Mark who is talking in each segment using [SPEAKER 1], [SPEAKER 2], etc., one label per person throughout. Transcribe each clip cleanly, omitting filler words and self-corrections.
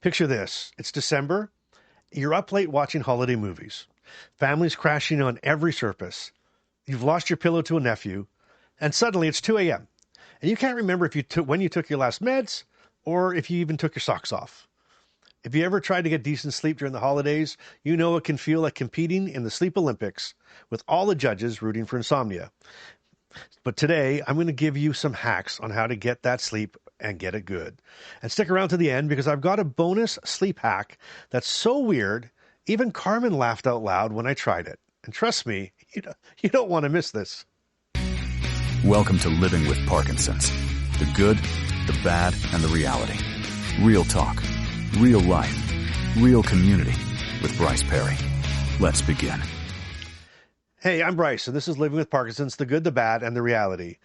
[SPEAKER 1] Picture this. It's December. You're up late watching holiday movies. Families crashing on every surface. You've lost your pillow to a nephew. And suddenly it's 2 a.m. And you can't remember if when you took your last meds or if you even took your socks off. If you ever tried to get decent sleep during the holidays, you know it can feel like competing in the Sleep Olympics with all the judges rooting for insomnia. But today, I'm going to give you some hacks on how to get that sleep and get it good. And stick around to the end because I've got a bonus sleep hack that's so weird, even Carmen laughed out loud when I tried it. And trust me, you don't want to miss this.
[SPEAKER 2] Welcome to Living with Parkinsons. The good, the bad, and the reality. Real talk, real life, real community with Bryce Perry. Let's begin.
[SPEAKER 1] Hey, I'm Bryce, and this is Living with Parkinsons, the good, the bad, and the reality.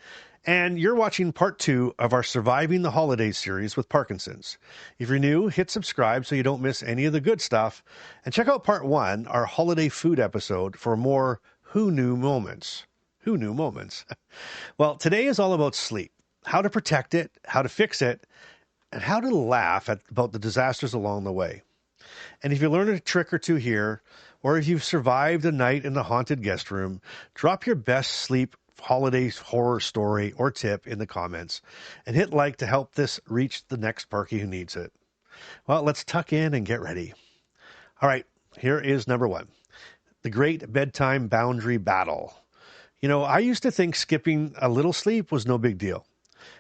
[SPEAKER 1] And you're watching part 2 of our Surviving the Holidays series with Parkinsons. If you're new, hit subscribe so you don't miss any of the good stuff. And check out part 1, our holiday food episode, for more Who Knew moments. Who knew moments? Well, today is all about sleep, how to protect it, how to fix it, and how to laugh about the disasters along the way. And if you learn a trick or two here, or if you've survived a night in the haunted guest room, drop your best sleep holiday horror story or tip in the comments and hit like to help this reach the next Parky who needs it. Well, let's tuck in and get ready. All right, here is number 1, the great bedtime boundary battle. You know, I used to think skipping a little sleep was no big deal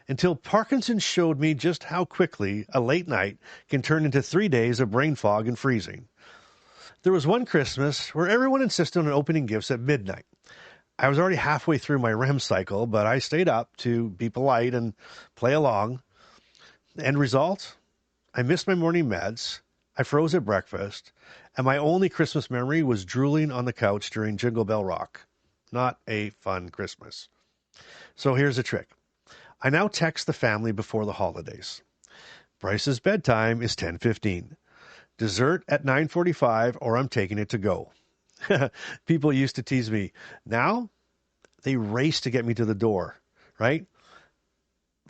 [SPEAKER 1] until Parkinson showed me just how quickly a late night can turn into 3 days of brain fog and freezing. There was one Christmas where everyone insisted on opening gifts at midnight. I was already halfway through my REM cycle, but I stayed up to be polite and play along. The end result? I missed my morning meds, I froze at breakfast, and my only Christmas memory was drooling on the couch during Jingle Bell Rock. Not a fun Christmas. So here's the trick. I now text the family before the holidays. Bryce's bedtime is 10:15. Dessert at 9:45 or I'm taking it to go. People used to tease me. Now, they race to get me to the door, right?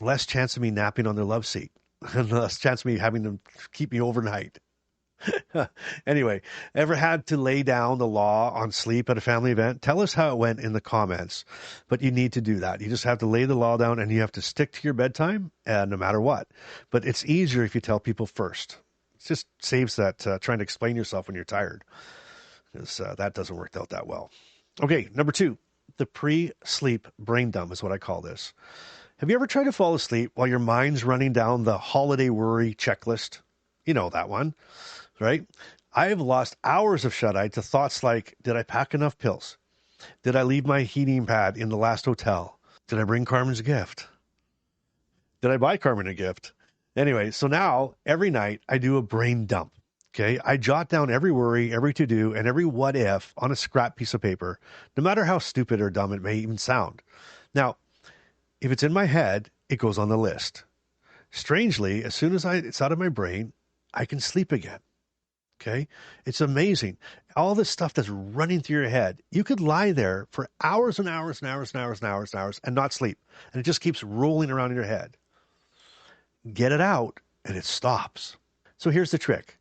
[SPEAKER 1] Less chance of me napping on their love seat. And less chance of me having to keep me overnight. Anyway, ever had to lay down the law on sleep at a family event? Tell us how it went in the comments. But you need to do that. You just have to lay the law down and you have to stick to your bedtime no matter what. But it's easier if you tell people first. It just saves that trying to explain yourself when you're tired. Because that doesn't work out that well. Okay, number 2, the pre-sleep brain dump is what I call this. Have you ever tried to fall asleep while your mind's running down the holiday worry checklist? You know that one, right? I have lost hours of shut-eye to thoughts like, did I pack enough pills? Did I leave my heating pad in the last hotel? Did I bring Carmen's gift? Did I buy Carmen a gift? Anyway, so now every night I do a brain dump. Okay, I jot down every worry, every to-do, and every what-if on a scrap piece of paper, no matter how stupid or dumb it may even sound. Now, if it's in my head, it goes on the list. Strangely, as soon as it's out of my brain, I can sleep again. Okay, it's amazing. All this stuff that's running through your head, you could lie there for hours and hours and hours and hours and hours and hours and not sleep, and it just keeps rolling around in your head. Get it out, and it stops. So here's the trick.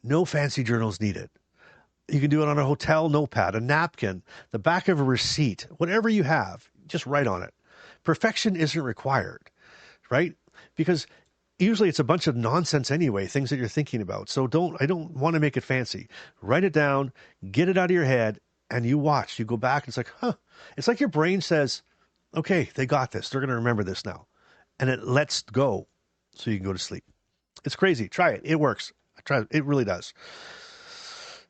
[SPEAKER 1] No fancy journals needed. You can do it on a hotel notepad, a napkin, the back of a receipt, whatever you have, just write on it. Perfection isn't required, right? Because usually it's a bunch of nonsense anyway, things that you're thinking about. So I don't want to make it fancy. Write it down, get it out of your head, and you watch. You go back, and it's like, It's like your brain says, okay, they got this. They're going to remember this now. And it lets go so you can go to sleep. It's crazy. Try it. It works. It really does.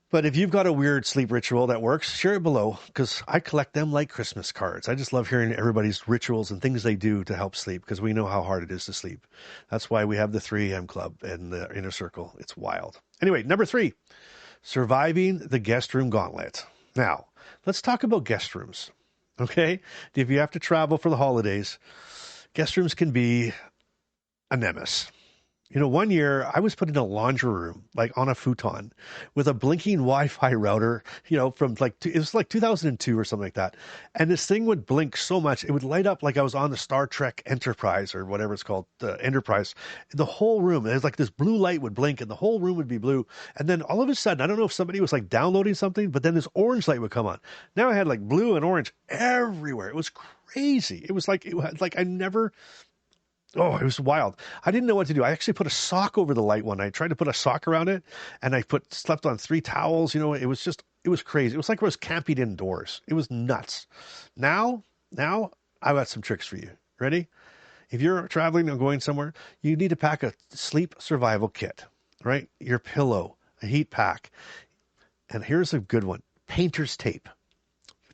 [SPEAKER 1] But if you've got a weird sleep ritual that works, share it below because I collect them like Christmas cards. I just love hearing everybody's rituals and things they do to help sleep because we know how hard it is to sleep. That's why we have the 3 a.m. club and the inner circle. It's wild. Anyway, number 3, surviving the guest room gauntlet. Now, let's talk about guest rooms. Okay? If you have to travel for the holidays, guest rooms can be a nemesis. One year I was put in a laundry room, like on a futon, with a blinking Wi-Fi router, from it was like 2002 or something like that. And this thing would blink so much, it would light up like I was on the Star Trek Enterprise or whatever it's called, the Enterprise. The whole room, there's like this blue light would blink and the whole room would be blue. And then all of a sudden, I don't know if somebody was like downloading something, but then this orange light would come on. Now I had like blue and orange everywhere. It was crazy. It was like I never. Oh, it was wild. I didn't know what to do. I actually put a sock over the light one night. I tried to put a sock around it, and I slept on 3 towels. It was crazy. It was like I was camping indoors. It was nuts. Now, I've got some tricks for you. Ready? If you're traveling or going somewhere, you need to pack a sleep survival kit, right? Your pillow, a heat pack. And here's a good one. Painter's tape.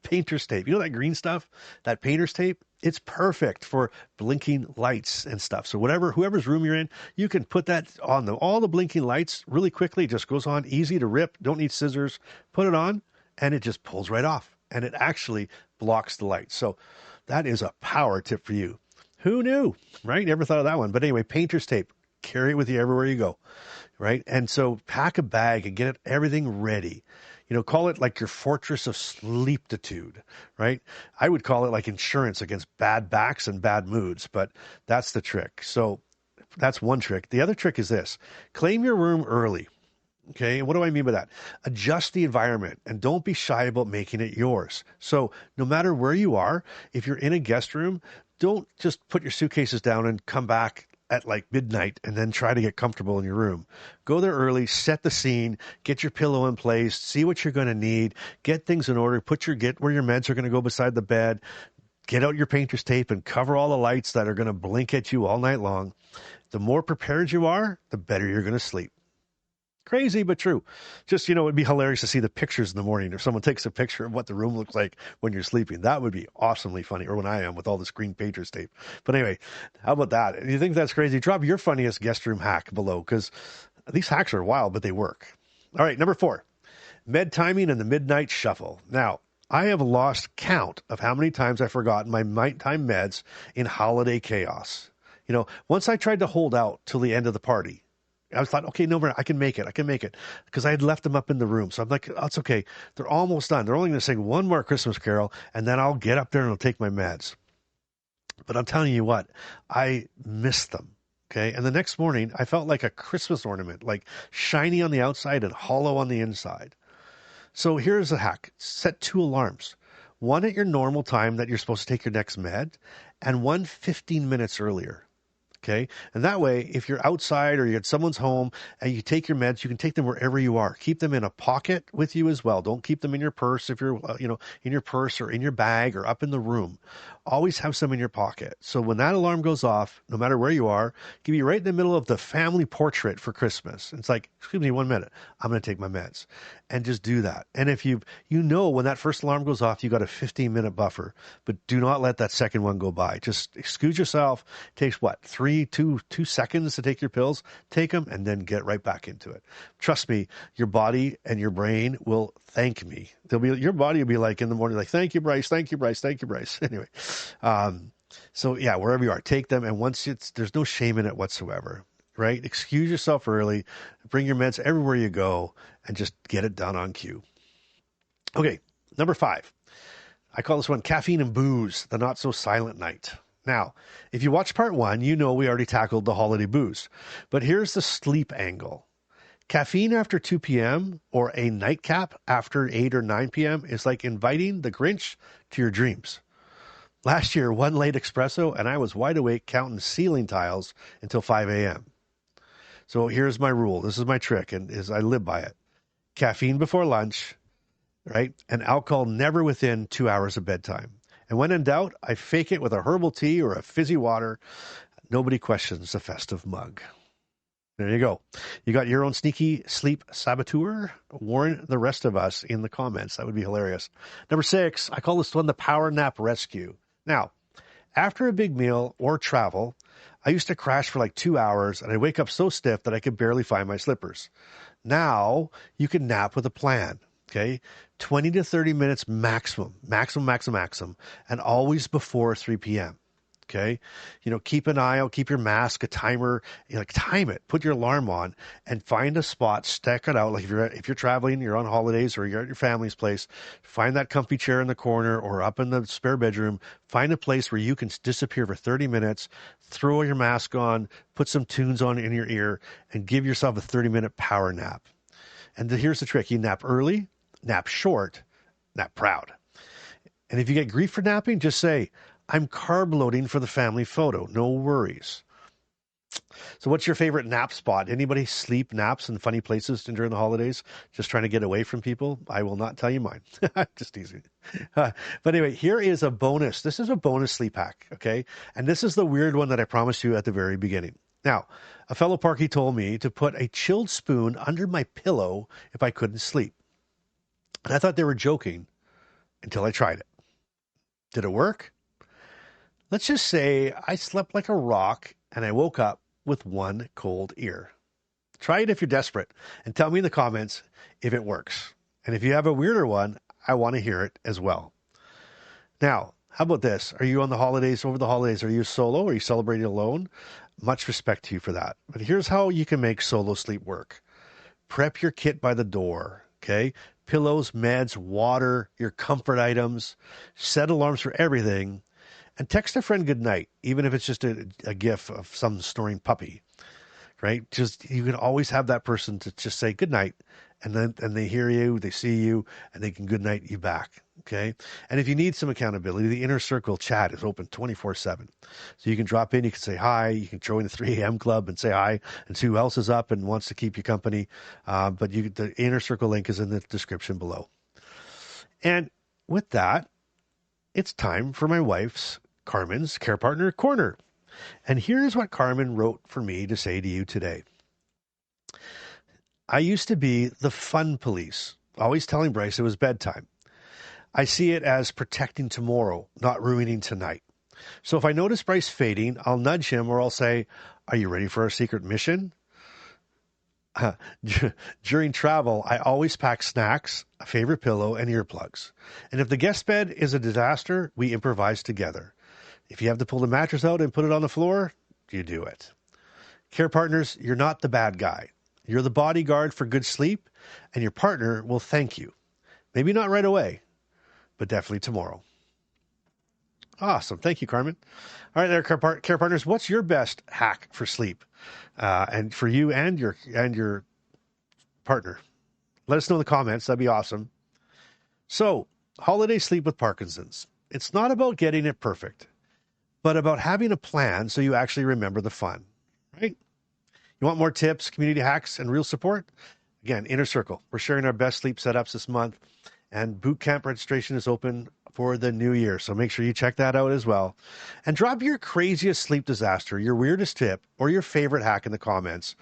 [SPEAKER 1] Painter's tape. You know that green stuff? That painter's tape? It's perfect for blinking lights and stuff. So whoever's room you're in, you can put that on all the blinking lights really quickly. It just goes on, easy to rip. Don't need scissors. Put it on, and it just pulls right off. And it actually blocks the light. So that is a power tip for you. Who knew, right? Never thought of that one. But anyway, painter's tape. Carry it with you everywhere you go, right? And so pack a bag and get everything ready. Call it like your fortress of sleeptitude, right? I would call it like insurance against bad backs and bad moods, but that's the trick. So that's one trick. The other trick is this: claim your room early. Okay. And what do I mean by that? Adjust the environment and don't be shy about making it yours. So no matter where you are, if you're in a guest room, don't just put your suitcases down and come back at like midnight and then try to get comfortable in your room. Go there early, set the scene, get your pillow in place, see what you're going to need, get things in order, get where your meds are going to go beside the bed, get out your painter's tape and cover all the lights that are going to blink at you all night long. The more prepared you are, the better you're going to sleep. Crazy, but true. Just, it'd be hilarious to see the pictures in the morning. If someone takes a picture of what the room looks like when you're sleeping, that would be awesomely funny. Or when I am with all this green painter's tape. But anyway, how about that? If you think that's crazy, drop your funniest guest room hack below, because these hacks are wild, but they work. All right, number 4, med timing and the midnight shuffle. Now, I have lost count of how many times I've forgotten my nighttime meds in holiday chaos. Once I tried to hold out till the end of the party, I was thought, okay, no, I can make it. Because I had left them up in the room. So I'm like, oh, it's okay. They're almost done. They're only going to sing one more Christmas carol, and then I'll get up there and I'll take my meds. But I'm telling you what, I missed them. Okay. And the next morning, I felt like a Christmas ornament, like shiny on the outside and hollow on the inside. So here's a hack. Set 2 alarms. One at your normal time that you're supposed to take your next med, and one 15 minutes earlier. Okay. And that way, if you're outside or you're at someone's home and you take your meds, you can take them wherever you are. Keep them in a pocket with you as well. Don't keep them in your purse if you're, in your purse or in your bag or up in the room. Always have some in your pocket. So when that alarm goes off, no matter where you are, give you right in the middle of the family portrait for Christmas. It's like, excuse me 1 minute. I'm going to take my meds. And just do that. And if when that first alarm goes off, you got a 15-minute buffer, but do not let that second one go by. Just excuse yourself. It takes 2 seconds to take your pills, take them, and then get right back into it. Trust me, your body and your brain will thank me. Your body will be like in the morning, like, thank you, Bryce, thank you, Bryce, thank you, Bryce. Anyway, so yeah, wherever you are, take them. And there's no shame in it whatsoever, right? Excuse yourself early, bring your meds everywhere you go, and just get it done on cue. Okay, number 5. I call this one caffeine and booze, the not so silent night. Now, if you watch part 1, we already tackled the holiday booze. But here's the sleep angle. Caffeine after 2 p.m. or a nightcap after 8 or 9 p.m. is like inviting the Grinch to your dreams. Last year, one late espresso, and I was wide awake counting ceiling tiles until 5 a.m. So here's my rule. This is my trick, and I live by it. Caffeine before lunch, right? And alcohol never within 2 hours of bedtime. And when in doubt, I fake it with a herbal tea or a fizzy water. Nobody questions the festive mug. There you go. You got your own sneaky sleep saboteur? Warn the rest of us in the comments. That would be hilarious. Number 6, I call this one the power nap rescue. Now, after a big meal or travel, I used to crash for like 2 hours and I'd wake up so stiff that I could barely find my slippers. Now, you can nap with a plan. Okay, 20 to 30 minutes maximum, and always before 3 p.m. Okay. Keep an eye out, keep your mask, a timer, time it, put your alarm on and find a spot, stack it out. Like if you're traveling, you're on holidays or you're at your family's place, find that comfy chair in the corner or up in the spare bedroom, find a place where you can disappear for 30 minutes, throw your mask on, put some tunes on in your ear and give yourself a 30-minute power nap. And here's the trick. You nap early, nap short, nap proud. And if you get grief for napping, just say, I'm carb loading for the family photo. No worries. So what's your favorite nap spot? Anybody sleep naps in funny places during the holidays? Just trying to get away from people? I will not tell you mine. Just teasing. But anyway, here is a bonus. This is a bonus sleep hack, okay? And this is the weird one that I promised you at the very beginning. Now, a fellow Parky told me to put a chilled spoon under my pillow if I couldn't sleep. And I thought they were joking until I tried it. Did it work? Let's just say I slept like a rock and I woke up with one cold ear. Try it if you're desperate and tell me in the comments if it works. And if you have a weirder one, I want to hear it as well. Now, how about this? Are you on the holidays, over the holidays? Are you solo? Are you celebrating alone? Much respect to you for that. But here's how you can make solo sleep work. Prep your kit by the door, okay? Pillows, meds, water, your comfort items. Set alarms for everything. And text a friend good night, even if it's just a gif of some snoring puppy, right? You can always have that person to just say good night, and they hear you, they see you, and they can good night you back, okay? And if you need some accountability, the Inner Circle chat is open 24/7. So you can drop in, you can say hi, you can join the 3 a.m. club and say hi, and see who else is up and wants to keep you company. But the Inner Circle link is in the description below. And with that, it's time for my wife's Carmen's Care Partner Corner. And here's what Carmen wrote for me to say to you today. I used to be the fun police, always telling Bryce it was bedtime. I see it as protecting tomorrow, not ruining tonight. So if I notice Bryce fading, I'll nudge him or I'll say, are you ready for our secret mission? During travel, I always pack snacks, a favorite pillow, and earplugs. And if the guest bed is a disaster, we improvise together. If you have to pull the mattress out and put it on the floor, you do it. Care partners, you're not the bad guy. You're the bodyguard for good sleep, and your partner will thank you. Maybe not right away, but definitely tomorrow. Awesome. Thank you, Carmen. All right, there, care partners, what's your best hack for sleep? And for you and your partner? Let us know in the comments. That'd be awesome. So, holiday sleep with Parkinsons. It's not about getting it perfect, but about having a plan so you actually remember the fun, right? You want more tips, community hacks, and real support? Again, Inner Circle. We're sharing our best sleep setups this month, and boot camp registration is open for the new year. So make sure you check that out as well. And drop your craziest sleep disaster, your weirdest tip, or your favorite hack in the comments.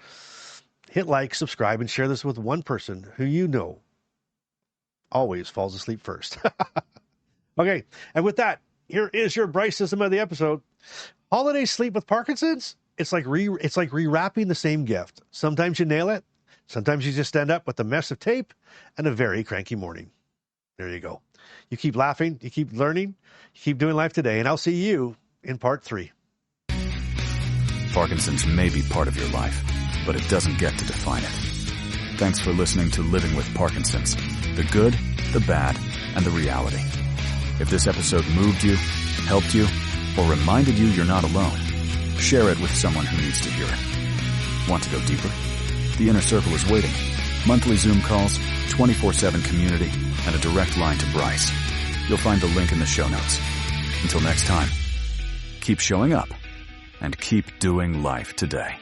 [SPEAKER 1] Hit like, subscribe, and share this with one person who you know always falls asleep first. Okay, and with that, here is your Bryceism of the episode. Holiday sleep with Parkinsons? It's like rewrapping the same gift. Sometimes you nail it. Sometimes you just end up with a mess of tape and a very cranky morning. There you go. You keep laughing, you keep learning, you keep doing life today, and I'll see you in part 3.
[SPEAKER 2] Parkinson's may be part of your life, but it doesn't get to define it. Thanks for listening to Living with Parkinsons, the good, the bad, and the reality. If this episode moved you, helped you, or reminded you you're not alone, share it with someone who needs to hear it. Want to go deeper? The Inner Circle is waiting. Monthly Zoom calls, 24/7 community, and a direct line to Bryce. You'll find the link in the show notes. Until next time, keep showing up and keep doing life today.